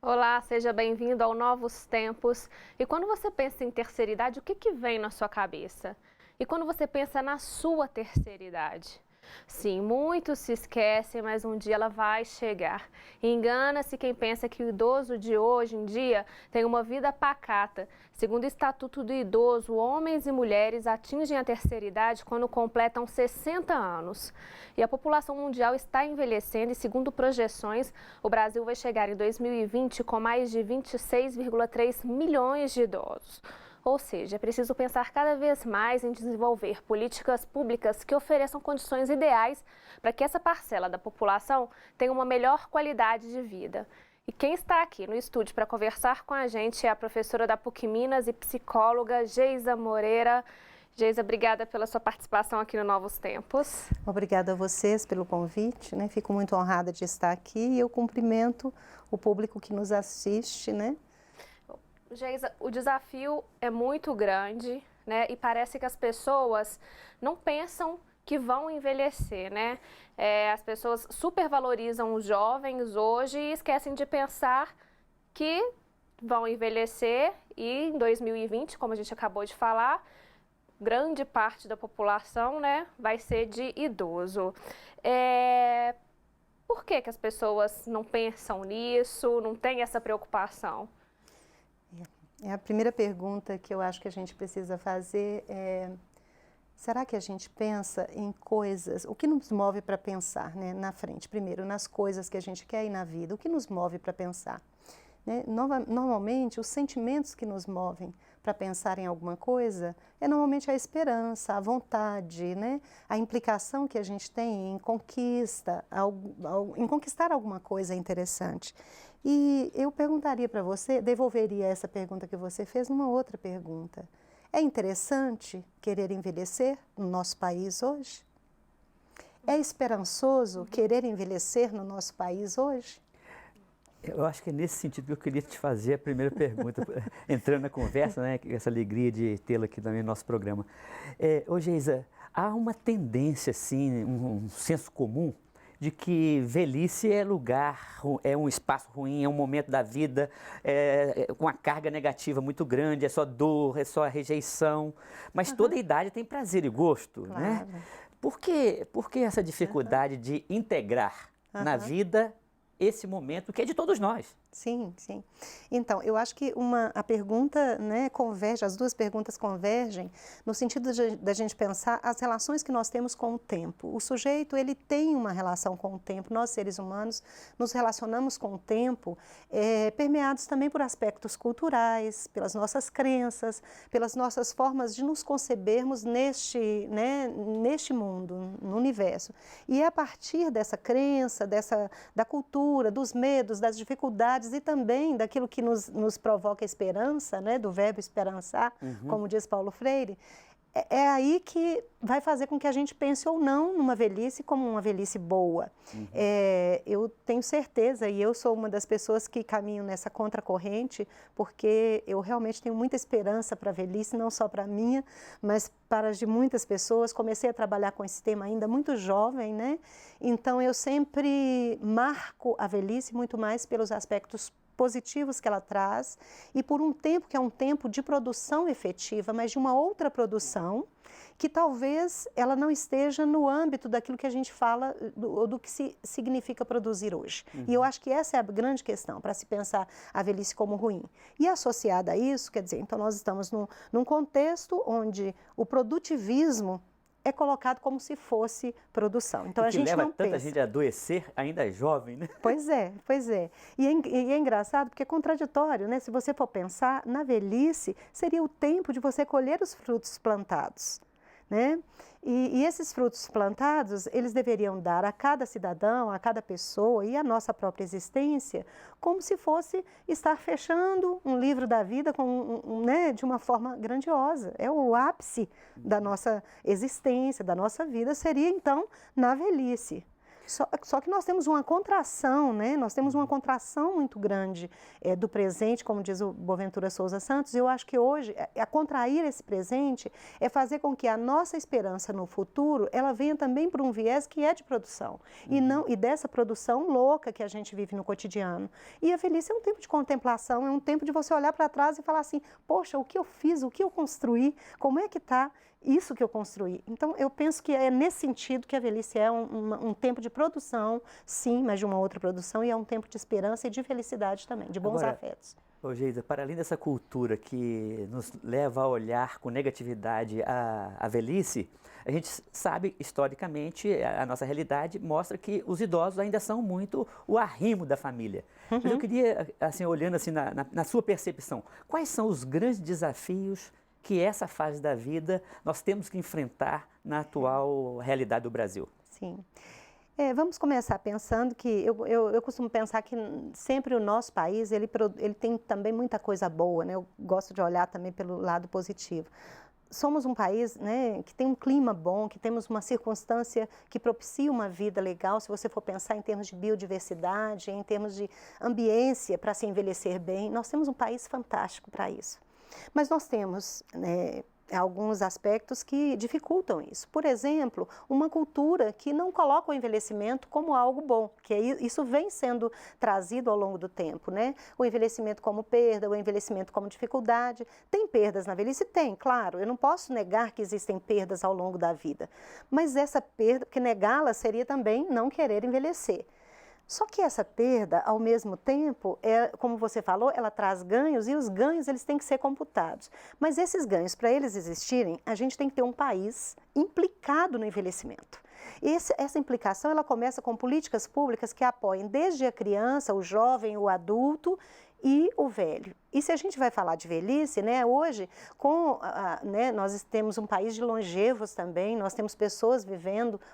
Olá, seja bem-vindo ao Novos Tempos. E quando você pensa em terceira idade, o que vem na sua cabeça? E quando você pensa na sua terceira idade? Sim, muitos se esquecem, mas um dia ela vai chegar. Engana-se quem pensa que o idoso de hoje em dia tem uma vida pacata. Segundo o Estatuto do Idoso, homens e mulheres atingem a terceira idade quando completam 60 anos. E a população mundial está envelhecendo e, segundo projeções, o Brasil vai chegar em 2020 com mais de 26,3 milhões de idosos. Ou seja, é preciso pensar cada vez mais em desenvolver políticas públicas que ofereçam condições ideais para que essa parcela da população tenha uma melhor qualidade de vida. E quem está aqui no estúdio para conversar com a gente é a professora da PUC Minas e psicóloga Geisa Moreira. Geisa, obrigada pela sua participação aqui no Novos Tempos. Obrigada a vocês pelo convite, né? Fico muito honrada de estar aqui e eu cumprimento o público que nos assiste, né? Geisa, o desafio é muito grande, né? E parece que as pessoas não pensam que vão envelhecer, né? As pessoas supervalorizam os jovens hoje e esquecem de pensar que vão envelhecer e em 2020, como a gente acabou de falar, grande parte da população, né, vai ser de idoso. Por que as pessoas não pensam nisso, não têm essa preocupação? A primeira pergunta que eu acho que a gente precisa fazer é: será que a gente pensa em coisas, o que nos move para pensar, né, na frente? Primeiro, nas coisas que a gente quer e na vida, o que nos move para pensar? Né? Normalmente, os sentimentos que nos movem para pensar em alguma coisa é normalmente a esperança, a vontade, né? A implicação que a gente tem em conquistar alguma coisa interessante. E eu perguntaria para você, devolveria essa pergunta que você fez numa outra pergunta. É interessante querer envelhecer no nosso país hoje? É esperançoso querer envelhecer no nosso país hoje? Eu acho que é nesse sentido que eu queria te fazer a primeira pergunta, entrando na conversa, né, essa alegria de tê-la aqui também no nosso programa. Ô Geisa, há uma tendência, assim, um senso comum de que velhice é lugar, é um espaço ruim, é um momento da vida com uma carga negativa muito grande, é só dor, é só rejeição, mas toda idade tem prazer e gosto, Claro. né? Por que essa dificuldade de integrar na vida esse momento que é de todos nós? Sim, sim. Então, eu acho que a pergunta, né, converge, as duas perguntas convergem no sentido da gente pensar as relações que nós temos com o tempo. O sujeito, ele tem uma relação com o tempo, nós seres humanos nos relacionamos com o tempo, permeados também por aspectos culturais, pelas nossas crenças, pelas nossas formas de nos concebermos neste mundo, no universo. E é a partir dessa crença, da cultura, dos medos, das dificuldades, e também daquilo que nos provoca esperança, né, do verbo esperançar, como diz Paulo Freire, é aí que vai fazer com que a gente pense ou não numa velhice como uma velhice boa. Eu tenho certeza, e eu sou uma das pessoas que caminham nessa contracorrente, porque eu realmente tenho muita esperança para a velhice, não só para a minha, mas para as de muitas pessoas. Comecei a trabalhar com esse tema ainda muito jovem, né? Então eu sempre marco a velhice muito mais pelos aspectos positivos que ela traz e por um tempo que é um tempo de produção efetiva, mas de uma outra produção que talvez ela não esteja no âmbito daquilo que a gente fala do que significa produzir hoje. E eu acho que essa é a grande questão para se pensar a velhice como ruim. E associada a isso, quer dizer, então nós estamos num contexto onde o produtivismo é colocado como se fosse produção. Então, e a gente leva não tanta pensa. gente a adoecer ainda jovem, né? Pois é, pois é. E é engraçado porque é contraditório, né? Se você for pensar, na velhice seria o tempo de você colher os frutos plantados, né? E esses frutos plantados, eles deveriam dar a cada cidadão, a cada pessoa e a nossa própria existência, como se fosse estar fechando um livro da vida né, de uma forma grandiosa. É o ápice da nossa existência, da nossa vida, seria então na velhice. Só que nós temos uma contração, né? Nós temos uma contração muito grande do presente, como diz o Boaventura Souza Santos, e eu acho que hoje, a contrair esse presente é fazer com que a nossa esperança no futuro, ela venha também por um viés que é de produção, e dessa produção louca que a gente vive no cotidiano. E a velhice é um tempo de contemplação, é um tempo de você olhar para trás e falar assim, poxa, o que eu fiz, o que eu construí, como é que está isso que eu construí? Então, eu penso que é nesse sentido que a velhice é um tempo de produção, sim, mas de uma outra produção, e é um tempo de esperança e de felicidade também, de bons afetos. Ô Geisa, para além dessa cultura que nos leva a olhar com negatividade a velhice, a gente sabe, historicamente, a nossa realidade mostra que os idosos ainda são muito o arrimo da família. Mas eu queria, assim, olhando assim, na sua percepção, quais são os grandes desafios que essa fase da vida nós temos que enfrentar na atual realidade do Brasil? Sim. Vamos começar pensando que, eu costumo pensar que sempre o nosso país, ele tem também muita coisa boa, né? Eu gosto de olhar também pelo lado positivo. Somos um país, né, que tem um clima bom, que temos uma circunstância que propicia uma vida legal, se você for pensar em termos de biodiversidade, em termos de ambiência para se envelhecer bem, nós temos um país fantástico para isso. Mas nós temos alguns aspectos que dificultam isso. Por exemplo, uma cultura que não coloca o envelhecimento como algo bom, que isso vem sendo trazido ao longo do tempo, né? O envelhecimento como perda, o envelhecimento como dificuldade. Tem perdas na velhice? Tem, claro. Eu não posso negar que existem perdas ao longo da vida. Mas essa perda, porque negá-la seria também não querer envelhecer. Só que essa perda, ao mesmo tempo, como você falou, ela traz ganhos e os ganhos eles têm que ser computados. Mas esses ganhos, para eles existirem, a gente tem que ter um país implicado no envelhecimento. Essa implicação ela começa com políticas públicas que apoiem desde a criança, o jovem, o adulto e o velho. E se a gente vai falar de velhice, né, hoje, nós temos um país de longevos também, nós temos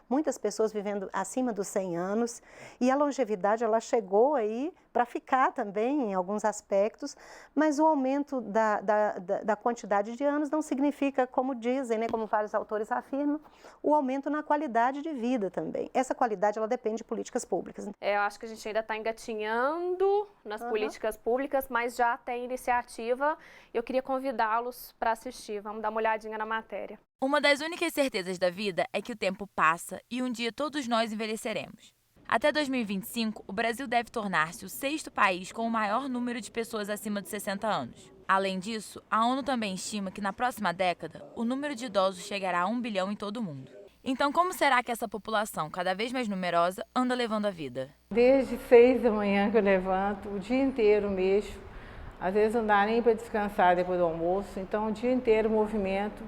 muitas pessoas vivendo acima dos 100 anos, e a longevidade ela chegou aí para ficar também em alguns aspectos, mas o aumento da quantidade de anos não significa, como dizem, né, como vários autores afirmam, o aumento na qualidade de vida também. Essa qualidade ela depende de políticas públicas. Eu acho que a gente ainda está engatinhando nas políticas públicas, mas já tem iniciativa. Eu queria convidá-los para assistir. Vamos dar uma olhadinha na matéria. Uma das únicas certezas da vida é que o tempo passa e um dia todos nós envelheceremos. Até 2025, o Brasil deve tornar-se o 6º país com o maior número de pessoas acima de 60 anos. Além disso, a ONU também estima que na próxima década, o número de idosos chegará a 1 bilhão em todo o mundo. Então, como será que essa população, cada vez mais numerosa, anda levando a vida? Desde 6 da manhã que eu levanto, o dia inteiro mexo. Às vezes não dá nem para descansar depois do almoço, então o dia inteiro movimento.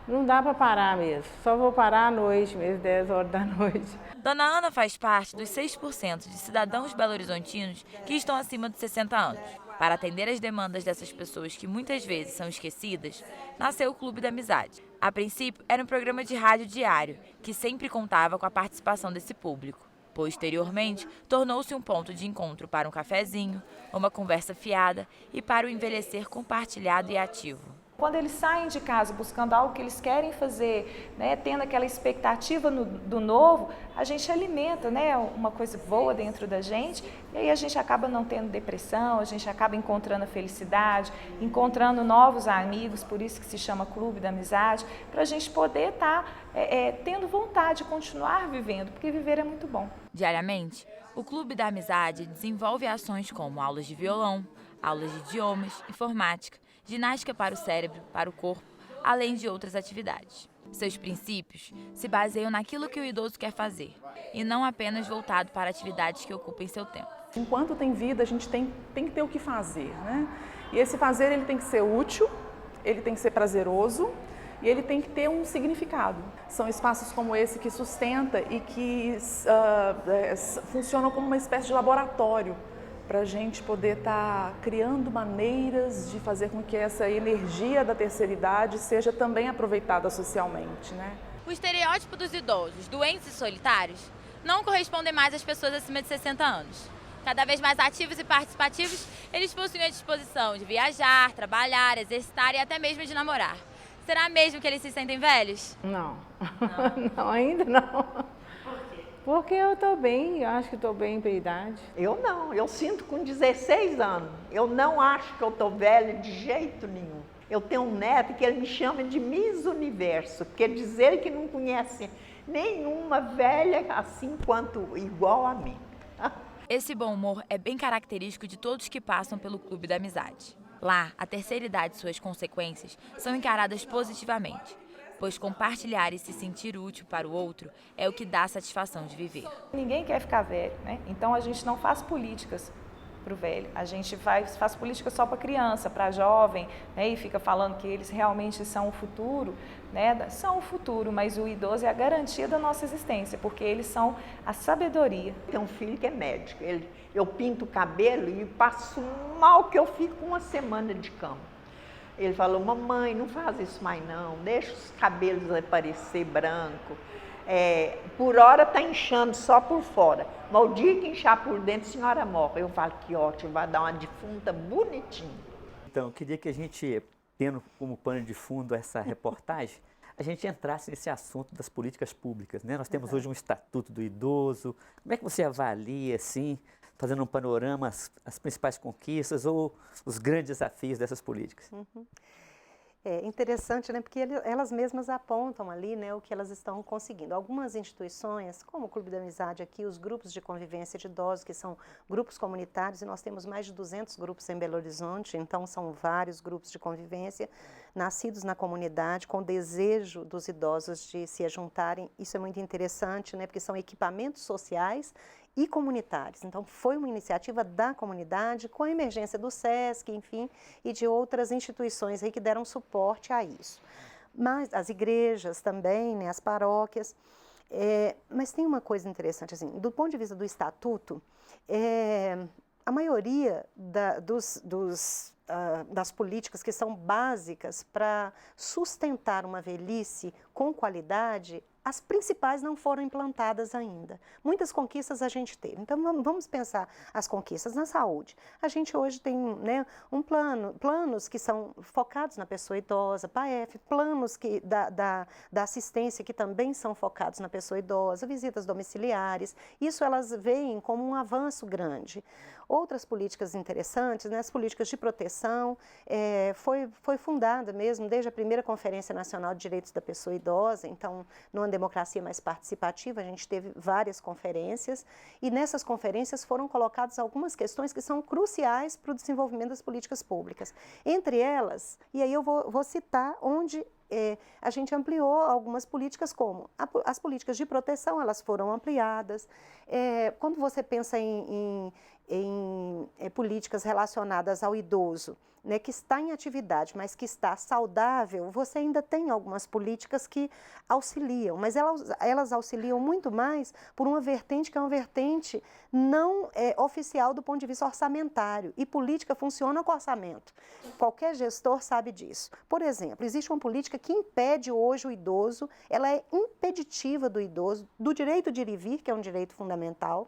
Não dá para parar mesmo, só vou parar à noite mesmo, 10 horas da noite. Dona Ana faz parte dos 6% de cidadãos belo-horizontinos que estão acima de 60 anos. Para atender as demandas dessas pessoas que muitas vezes são esquecidas, nasceu o Clube da Amizade. A princípio, era um programa de rádio diário, que sempre contava com a participação desse público. Posteriormente, tornou-se um ponto de encontro para um cafezinho, uma conversa fiada e para o envelhecer compartilhado e ativo. Quando eles saem de casa buscando algo que eles querem fazer, né, tendo aquela expectativa do novo, a gente alimenta, né, uma coisa boa dentro da gente, e aí a gente acaba não tendo depressão, a gente acaba encontrando a felicidade, encontrando novos amigos, por isso que se chama Clube da Amizade, para a gente poder estar tendo vontade de continuar vivendo, porque viver é muito bom. Diariamente, o Clube da Amizade desenvolve ações como aulas de violão, aulas de idiomas, informática, ginástica para o cérebro, para o corpo, além de outras atividades. Seus princípios se baseiam naquilo que o idoso quer fazer, e não apenas voltado para atividades que ocupem seu tempo. Enquanto tem vida, a gente tem que ter o que fazer, né? E esse fazer ele tem que ser útil, ele tem que ser prazeroso e ele tem que ter um significado. São espaços como esse que sustenta e que funcionam como uma espécie de laboratório para a gente poder estar criando maneiras de fazer com que essa energia da terceira idade seja também aproveitada socialmente, né? O estereótipo dos idosos, doentes e solitários, não corresponde mais às pessoas acima de 60 anos. Cada vez mais ativos e participativos, eles possuem a disposição de viajar, trabalhar, exercitar e até mesmo de namorar. Será mesmo que eles se sentem velhos? Não, não ainda não. Por quê? Porque eu estou bem, eu acho que estou bem para a idade. Eu não, eu sinto com 16 anos. Eu não acho que eu estou velha de jeito nenhum. Eu tenho um neto que ele me chama de Miss Universo, porque diz ele que não conhece nenhuma velha assim quanto igual a mim. Esse bom humor é bem característico de todos que passam pelo Clube da Amizade. Lá, a terceira idade e suas consequências são encaradas positivamente, pois compartilhar e se sentir útil para o outro é o que dá a satisfação de viver. Ninguém quer ficar velho, né? Então a gente não faz políticas para o velho, a gente faz política só para criança, para jovem, né? E fica falando que eles realmente são o futuro, né? São o futuro, mas o idoso é a garantia da nossa existência, porque eles são a sabedoria. Tem um filho que é médico, eu pinto o cabelo e passo mal que eu fico uma semana de cama. Ele falou, mamãe, não faz isso mais não, deixa os cabelos aparecer branco. Por hora está inchando só por fora, mas o dia que inchar por dentro, a senhora morre. Eu falo, que ótimo, vai dar uma defunta bonitinha. Então, eu queria que a gente, tendo como pano de fundo essa reportagem, a gente entrasse nesse assunto das políticas públicas, né? Nós temos hoje um Estatuto do Idoso. Como é que você avalia, assim, fazendo um panorama, as principais conquistas ou os grandes desafios dessas políticas? É interessante, né, porque elas mesmas apontam ali, né, o que elas estão conseguindo. Algumas instituições, como o Clube da Amizade aqui, os grupos de convivência de idosos, que são grupos comunitários, e nós temos mais de 200 grupos em Belo Horizonte, então são vários grupos de convivência, nascidos na comunidade, com o desejo dos idosos de se juntarem. Isso é muito interessante, né, porque são equipamentos sociais e comunitários. Então, foi uma iniciativa da comunidade, com a emergência do SESC, enfim, e de outras instituições aí que deram suporte a isso. Mas as igrejas também, né, as paróquias. Mas tem uma coisa interessante, assim, do ponto de vista do Estatuto, a maioria das políticas que são básicas para sustentar uma velhice com qualidade, as principais não foram implantadas ainda. Muitas conquistas a gente teve. Então, vamos pensar as conquistas na saúde. A gente hoje tem, né, planos que são focados na pessoa idosa, PAEF, planos da assistência que também são focados na pessoa idosa, visitas domiciliares. Isso elas veem como um avanço grande. Outras políticas interessantes, né, as políticas de proteção, foi fundada mesmo desde a primeira Conferência Nacional de Direitos da Pessoa Idosa, então, numa democracia mais participativa, a gente teve várias conferências, e nessas conferências foram colocadas algumas questões que são cruciais para o desenvolvimento das políticas públicas. Entre elas, e aí eu vou citar onde a gente ampliou algumas políticas, como as políticas de proteção, elas foram ampliadas. Quando você pensa em políticas relacionadas ao idoso, né, que está em atividade, mas que está saudável, você ainda tem algumas políticas que auxiliam, mas elas auxiliam muito mais por uma vertente que é uma vertente não oficial do ponto de vista orçamentário, e política funciona com orçamento. Qualquer gestor sabe disso. Por exemplo, existe uma política que impede hoje o idoso, ela é impeditiva do idoso, do direito de ir e vir, que é um direito fundamental,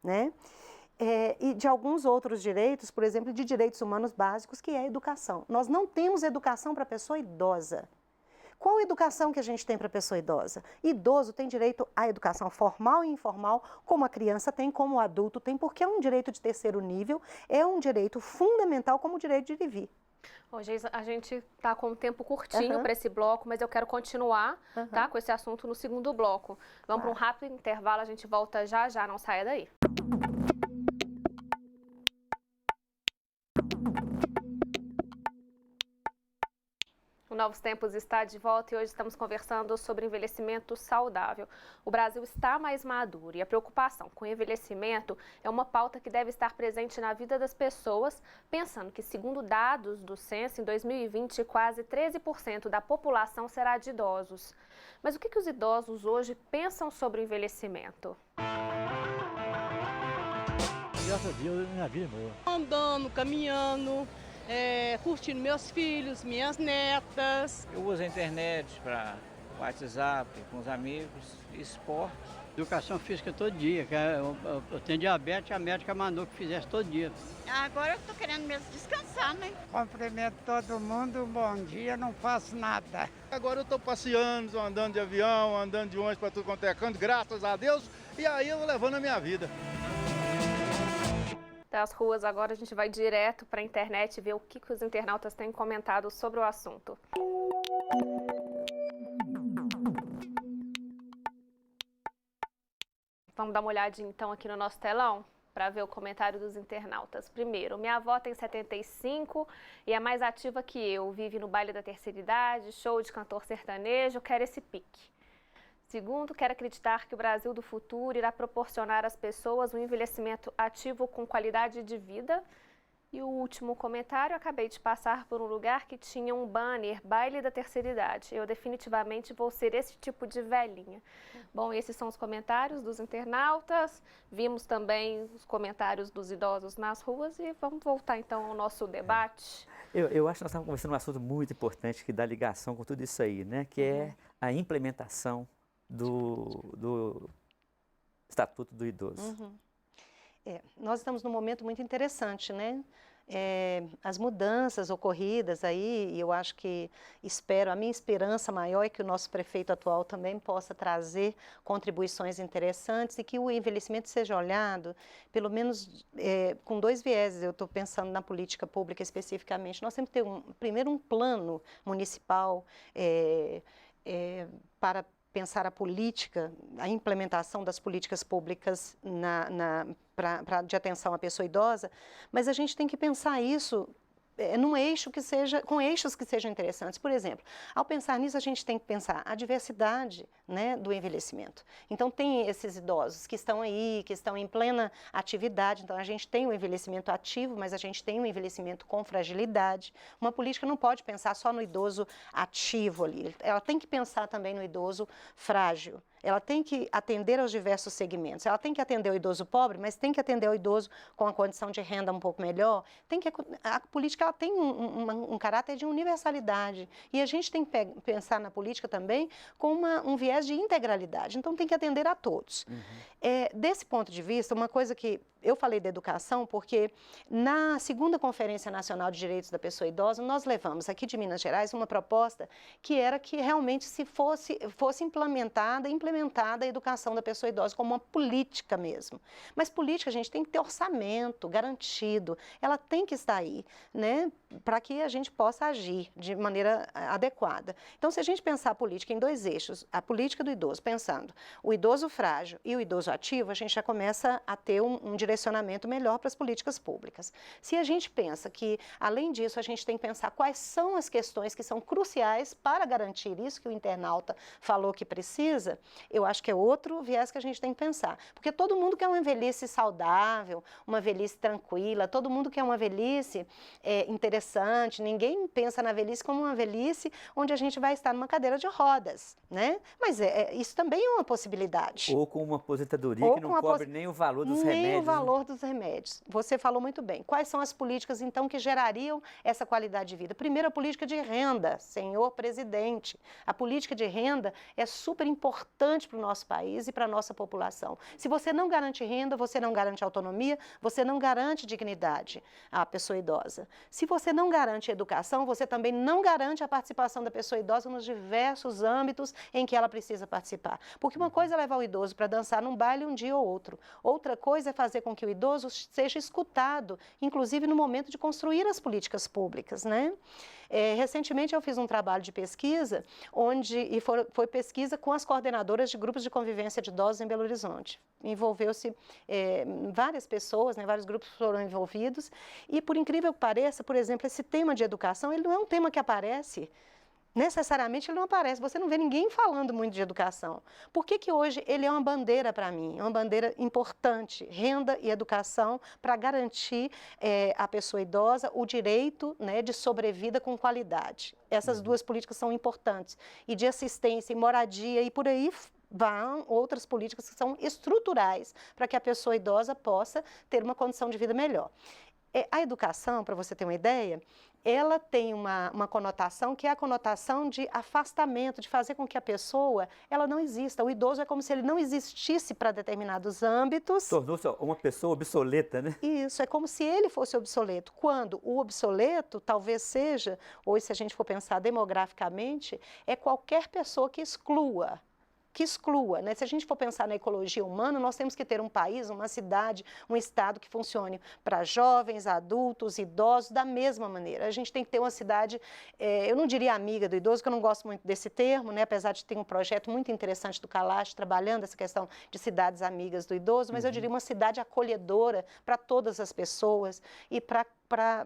né? E de alguns outros direitos, por exemplo, de direitos humanos básicos, que é a educação. Nós não temos educação para a pessoa idosa. Qual educação que a gente tem para a pessoa idosa? Idoso tem direito à educação formal e informal, como a criança tem, como o adulto tem, porque é um direito de terceiro nível, é um direito fundamental como o direito de ir e vir. Ô, Geisa, a gente está com um tempo curtinho para esse bloco, mas eu quero continuar tá, com esse assunto no segundo bloco. Vamos para um rápido intervalo, a gente volta já já, não saia daí. O Novos Tempos está de volta e hoje estamos conversando sobre envelhecimento saudável. O Brasil está mais maduro e a preocupação com o envelhecimento é uma pauta que deve estar presente na vida das pessoas, pensando que, segundo dados do Censo, em 2020, quase 13% da população será de idosos. Mas o que os idosos hoje pensam sobre o envelhecimento? Graças a Deus, minha vida é boa. Andando, caminhando, curtindo meus filhos, minhas netas. Eu uso a internet para WhatsApp, com os amigos, esporte. Educação física todo dia, eu tenho diabetes, a médica mandou que fizesse todo dia. Agora eu estou querendo mesmo descansar, né? Cumprimento todo mundo, bom dia, não faço nada. Agora eu estou passeando, andando de avião, andando de ônibus para tudo quanto é canto, graças a Deus. e aí eu vou levando a minha vida. Das ruas agora a gente vai direto para a internet ver o que os internautas têm comentado sobre o assunto. Vamos dar uma olhadinha então aqui no nosso telão para ver o comentário dos internautas. Primeiro, minha avó tem 75 e é mais ativa que eu, vive no baile da terceira idade, show de cantor sertanejo, quer esse pique. Segundo, quero acreditar que o Brasil do futuro irá proporcionar às pessoas um envelhecimento ativo com qualidade de vida. E o último comentário, acabei de passar por um lugar que tinha um banner, baile da terceira idade. Eu definitivamente vou ser esse tipo de velhinha. Bom, esses são os comentários dos internautas. Vimos também os comentários dos idosos nas ruas e vamos voltar então ao nosso debate. Eu acho que nós estamos conversando um assunto muito importante que dá ligação com tudo isso aí, né? Que é a implementação do Estatuto do Idoso. Nós estamos num momento muito interessante, né? As mudanças ocorridas aí, e eu acho que a minha esperança maior é que o nosso prefeito atual também possa trazer contribuições interessantes e que o envelhecimento seja olhado, pelo menos com dois vieses. Eu estou pensando na política pública especificamente. Nós temos que ter primeiro um plano municipal para pensar a política, a implementação das políticas públicas de atenção à pessoa idosa, mas a gente tem que pensar isso num eixo com eixos que sejam interessantes. Por exemplo, ao pensar nisso, a gente tem que pensar a diversidade, né, do envelhecimento. Então, tem esses idosos que estão aí, que estão em plena atividade. Então, a gente tem o envelhecimento ativo, mas a gente tem o envelhecimento com fragilidade. Uma política não pode pensar só no idoso ativo ali. Ela tem que pensar também no idoso frágil. Ela tem que atender aos diversos segmentos. Ela tem que atender o idoso pobre, mas tem que atender o idoso com a condição de renda um pouco melhor. A política ela tem um caráter de universalidade. E a gente tem que pensar na política também com um viés de integralidade. Então, tem que atender a todos. Desse ponto de vista, uma coisa que eu falei da educação porque na segunda Conferência Nacional de Direitos da Pessoa Idosa, nós levamos aqui de Minas Gerais uma proposta que era que realmente fosse implementada a educação da pessoa idosa como uma política mesmo. Mas política, a gente tem que ter orçamento garantido, ela tem que estar aí, né, para que a gente possa agir de maneira adequada. Então, se a gente pensar a política em dois eixos, a política do idoso, pensando o idoso frágil e o idoso ativo, a gente já começa a ter um direcionamento melhor para as políticas públicas. Se a gente pensa que, além disso, a gente tem que pensar quais são as questões que são cruciais para garantir isso que o internauta falou que precisa, eu acho que é outro viés que a gente tem que pensar. Porque todo mundo quer uma velhice saudável, uma velhice tranquila, todo mundo quer uma velhice interessante, ninguém pensa na velhice como uma velhice onde a gente vai estar numa cadeira de rodas, né? Mas isso também é uma possibilidade. Ou com uma aposentadoria que não cobre nem o valor dos remédios. Nem o valor dos remédios. Você falou muito bem. Quais são as políticas, então, que gerariam essa qualidade de vida? Primeiro, a política de renda, senhor presidente. A política de renda é super importante para o nosso país e para a nossa população. Se você não garante renda, você não garante autonomia, você não garante dignidade à pessoa idosa. Se você não garante educação, você também não garante a participação da pessoa idosa nos diversos âmbitos em que ela precisa participar. Porque uma coisa é levar o idoso para dançar num baile um dia ou outro. Outra coisa é fazer com que o idoso seja escutado, inclusive no momento de construir as políticas públicas, né? Recentemente eu fiz um trabalho de pesquisa, foi pesquisa com as coordenadoras de grupos de convivência de idosos em Belo Horizonte. Envolveu-se várias pessoas, né, vários grupos foram envolvidos, e por incrível que pareça, por exemplo, esse tema de educação, ele não é um tema que aparece. Necessariamente ele não aparece, você não vê ninguém falando muito de educação. Por que hoje ele é uma bandeira para mim, uma bandeira importante, renda e educação, para garantir à pessoa idosa o direito, né, de sobrevida com qualidade. Essas duas políticas são importantes, e de assistência e moradia e por aí vão outras políticas que são estruturais para que a pessoa idosa possa ter uma condição de vida melhor. A educação, para você ter uma ideia, ela tem uma conotação que é a conotação de afastamento, de fazer com que a pessoa ela não exista. O idoso é como se ele não existisse para determinados âmbitos. Tornou-se uma pessoa obsoleta, né? Isso, é como se ele fosse obsoleto. Quando o obsoleto talvez seja, ou se a gente for pensar demograficamente, é qualquer pessoa que exclua que exclua, né? Se a gente for pensar na ecologia humana, nós temos que ter um país, uma cidade, um estado que funcione para jovens, adultos, idosos, da mesma maneira. A gente tem que ter uma cidade, eu não diria amiga do idoso, que eu não gosto muito desse termo, né? Apesar de ter um projeto muito interessante do CALACH, trabalhando essa questão de cidades amigas do idoso, mas eu diria uma cidade acolhedora para todas as pessoas e para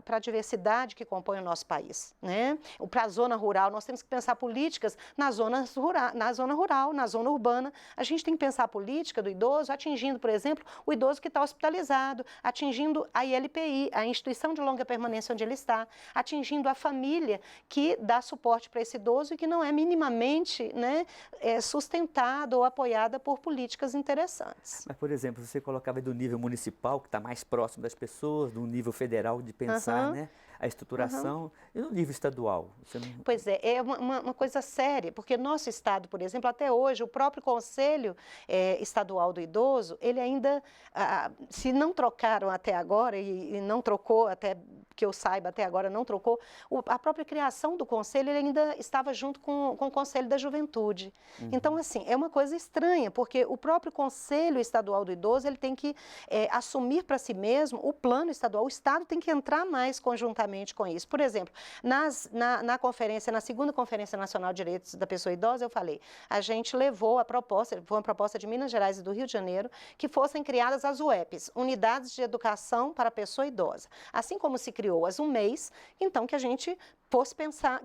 a diversidade que compõe o nosso país, né? Para a zona rural, nós temos que pensar políticas na zona rural, na zona urbana. A gente tem que pensar a política do idoso atingindo, por exemplo, o idoso que está hospitalizado, atingindo a ILPI, a instituição de longa permanência onde ele está, atingindo a família que dá suporte para esse idoso e que não é minimamente, né, sustentada ou apoiada por políticas interessantes. Mas, por exemplo, você colocava do nível municipal, que está mais próximo das pessoas, do nível federal de pensar, né, a estruturação, e no nível estadual? Você não... Pois é uma coisa séria, porque nosso estado, por exemplo, até hoje, o próprio Conselho Estadual do Idoso, ele ainda, se não trocaram até agora, e não trocou, até que eu saiba, até agora não trocou, a própria criação do Conselho, ele ainda estava junto com o Conselho da Juventude. Então, assim, é uma coisa estranha, porque o próprio Conselho Estadual do Idoso, ele tem que assumir para si mesmo o plano estadual, o Estado tem que entrar mais conjuntamente com isso. Por exemplo, na segunda Conferência Nacional de Direitos da Pessoa Idosa, eu falei, a gente levou a proposta, foi uma proposta de Minas Gerais e do Rio de Janeiro, que fossem criadas as UEPs, Unidades de Educação para a Pessoa Idosa. Assim como se criou as UMEIs, então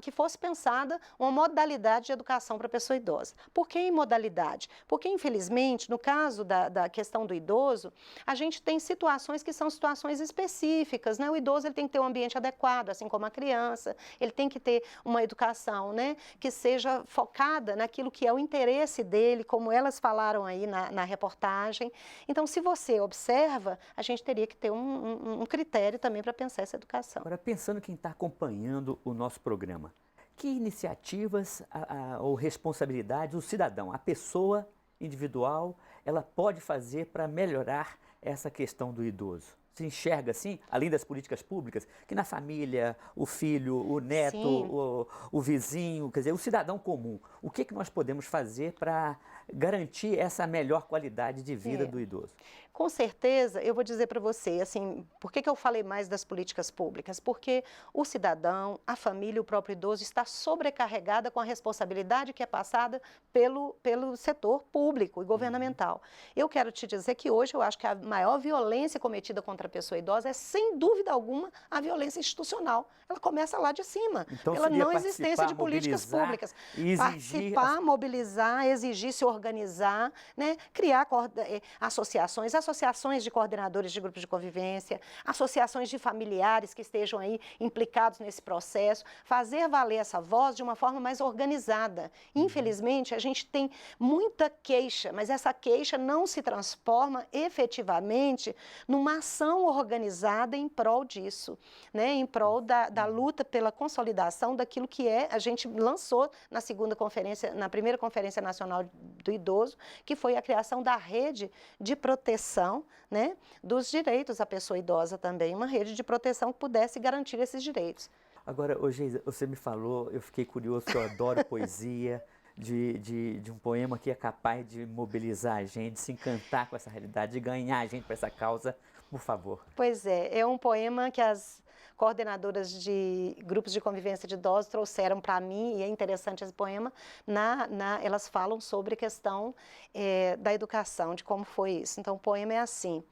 que fosse pensada uma modalidade de educação para a pessoa idosa. Por que em modalidade? Porque, infelizmente, no caso da questão do idoso, a gente tem situações que são situações específicas, né? O idoso ele tem que ter um ambiente adequado, assim como a criança, ele tem que ter uma educação, né, que seja focada naquilo que é o interesse dele, como elas falaram aí na reportagem. Então, se você observa, a gente teria que ter um critério também para pensar essa educação. Agora, pensando quem está acompanhando o nosso programa, que iniciativas ou responsabilidades o cidadão, a pessoa individual, ela pode fazer para melhorar essa questão do idoso? Se enxerga assim, além das políticas públicas, que na família, o filho, o neto, o vizinho, quer dizer, o cidadão comum, o que nós podemos fazer para garantir essa melhor qualidade de vida do idoso? Com certeza, eu vou dizer para você, assim, por que eu falei mais das políticas públicas? Porque o cidadão, a família, o próprio idoso está sobrecarregada com a responsabilidade que é passada pelo setor público e governamental. Eu quero te dizer que hoje eu acho que a maior violência cometida contra a pessoa idosa é, sem dúvida alguma, a violência institucional. Ela começa lá de cima, então, pela não existência de políticas públicas. Participar, mobilizar, exigir, se organizar, né? Criar associações de coordenadores de grupos de convivência, associações de familiares que estejam aí implicados nesse processo, fazer valer essa voz de uma forma mais organizada. Infelizmente, a gente tem muita queixa, mas essa queixa não se transforma efetivamente numa ação organizada em prol disso, né? Em prol da luta pela consolidação daquilo que a gente lançou na primeira Conferência Nacional do Idoso, que foi a criação da rede de proteção, né, dos direitos à pessoa idosa também, uma rede de proteção que pudesse garantir esses direitos. Agora, Geisa, você me falou, eu fiquei curioso, que eu adoro poesia, de um poema que é capaz de mobilizar a gente, de se encantar com essa realidade, de ganhar a gente para essa causa, por favor. Pois é um poema que as coordenadoras de grupos de convivência de idosos trouxeram para mim, e é interessante esse poema, elas falam sobre a questão da educação, de como foi isso. Então, o poema é assim,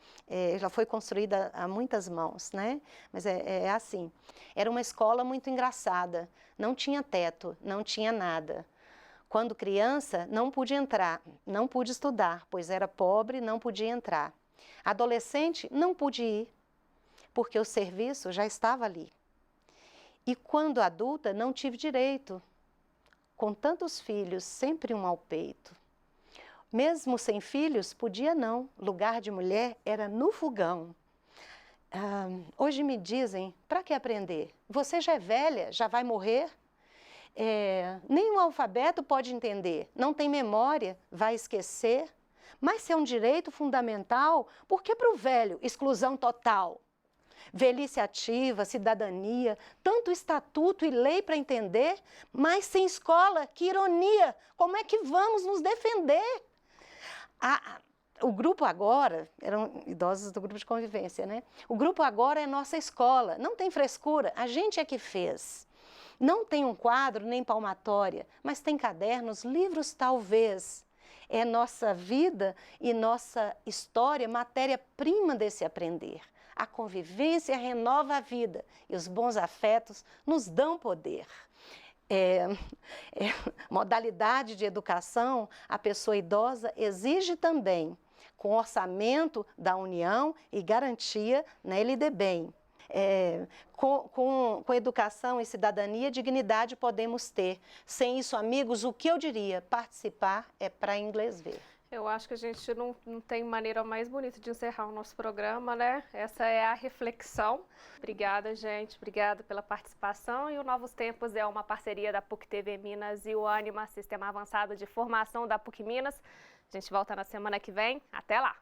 já foi construída a muitas mãos, né? Mas é assim, era uma escola muito engraçada, não tinha teto, não tinha nada. Quando criança, não pude entrar, não pude estudar, pois era pobre, não podia entrar. Adolescente, não pude ir, porque o serviço já estava ali. E quando adulta, não tive direito. Com tantos filhos, sempre um ao peito. Mesmo sem filhos, podia não. Lugar de mulher era no fogão. Hoje me dizem, para que aprender? Você já é velha, já vai morrer? Nem o alfabeto pode entender, não tem memória, vai esquecer. Mas se é um direito fundamental, por que para o velho exclusão total? velhice ativa, cidadania, tanto estatuto e lei para entender, mas sem escola, que ironia! Como é que vamos nos defender? O grupo agora, eram idosos do grupo de convivência, né? O grupo agora é nossa escola, não tem frescura, a gente é que fez. Não tem um quadro nem palmatória, mas tem cadernos, livros talvez. É nossa vida e nossa história, matéria-prima desse aprender. A convivência renova a vida e os bons afetos nos dão poder. Modalidade de educação, a pessoa idosa exige também, com orçamento da União e garantia na LDBEM. Com educação e cidadania, dignidade podemos ter. Sem isso, amigos, o que eu diria? Participar é para inglês ver. Eu acho que a gente não tem maneira mais bonita de encerrar o nosso programa, né? Essa é a reflexão. Obrigada, gente. Obrigada pela participação. E o Novos Tempos é uma parceria da PUC-TV Minas e o Ânima, Sistema Avançado de Formação da PUC Minas. A gente volta na semana que vem. Até lá!